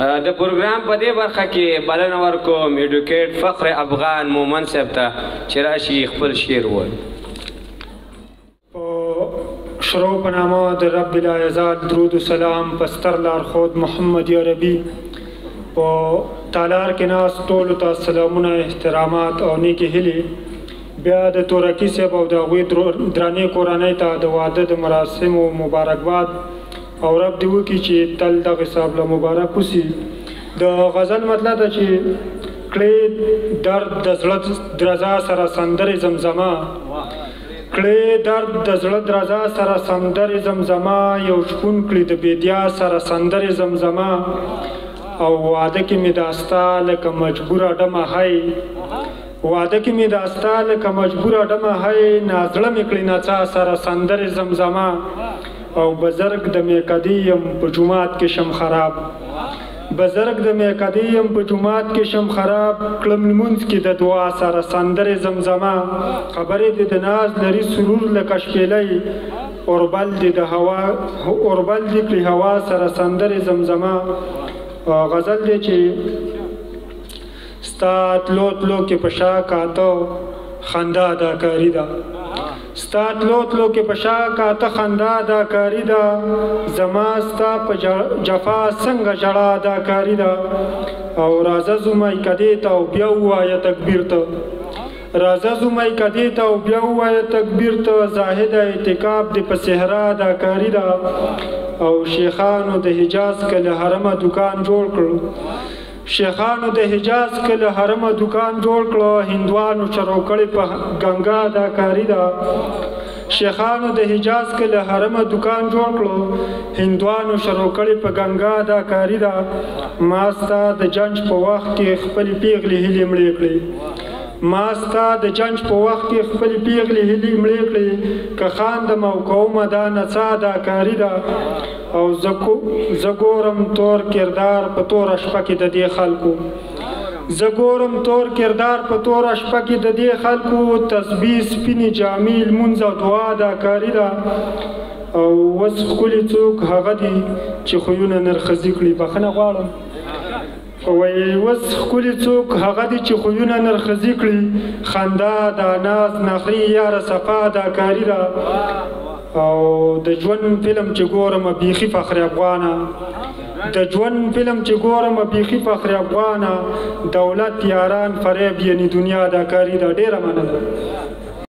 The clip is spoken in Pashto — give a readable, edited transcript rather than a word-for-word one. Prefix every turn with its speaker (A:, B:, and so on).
A: د پروګرام په دې برخه کې بلنه ورکوم ایډوکیټ فخر افغان مومن صاحب ته چې راشي خپل شعر ووایي.
B: شروع په نامه د رب العزت درود و سلام په ستر لارښود محمد عربي. په تالار کې ناست ټولو ته سلامونه، احترامات او نیکې هیلې. بیا د تورکي صاحب او د هغوی درنې کورنۍ ته د واده د مراسمو مبارکباد او رب دې وکړي چې تل دغه صاحب له مبارک وسي. د غزل مطلب ده چې کړې درد د زړه درزا سره سندرې زمزمه، کړې درد د زړه درزا سره سندرې زمزمه، یو شپون کړي د بیدیا سره سندرې زمزمه، او واده کې مې داستا لکه مجبوره ډمه هی، واده کې مې داستا لکه مجبوره ډمه هی، نازړه مې کړي نڅا سره سندرې زمزمه، او بزرګ د میکدې یم په جومات کې شم خراب، بزرګ د میکدې یم په جومات کې شم خراب، کړم لمونځ کې د دعا سره سندرې زمزمه، خبرې دې د ناز لري سرور لکه شپېلۍ، اوربل دې د هوا اوربل دې کړي هوا سره سندرې زمزمه. غزل دی چې ستا تلو تلو کې په شا کاته خندا اداکاري ده، ستا تلو تلو کې په شا کاته خندا اداکاري ده، زما ستا په جفا څنګه ژړا اداکاري ده، او راځه ځو میکدې ته او بیا ووایه تکبیر ته، راځه ځو میکدې ته او بیا ووایه تکبیر ته، زاهده اعتکاف دې په صحرا اداکاري ده، او شیخانو د حجاز که له حرمه دکان جوړ کړو، شیخانو د حجاز که له حرمه دکان جوړ کړو، هندوانو شروع کړې په ګنګا اداکاري ده، شیخانو د حجاز که له حرمه دکان جوړ کړو، هندوانو شروع کړې په ګنګا اداکاري ده، ما ستا د جنج په وخت کې خپلې پیغلې هیلې مړې کړې، ما ستا د جنج په وخت کې خپلې پیغلې هیلې مړې کړې، که خاندم او کومه دا نڅا اداکاري ده، او زه ګورم تور کردار په توره شپه کې د دې خلکو، زه ګورم تور کردار په توره شپه کې د دې خلکو، تسبیح سپینې جامې لمونځ او دعا اداکاري ده، او اوس ښکلي څوک هغه دي چې خویونه نرخزي کړي. بخښنه غواړم. وایي اوس ښکلي څوک هغه دي چې خویونه نرخزي کړي، خندا دا ناز نخري یاره صفا اداکاري ده، او د ژوند فلم چې ګورم بیخي فخر افغانه، د ژوند فلم چې ګورم بیخي فخر افغانه، دولت یاران فریب یعنی دنیا اداکاري ده. ډېره مننه.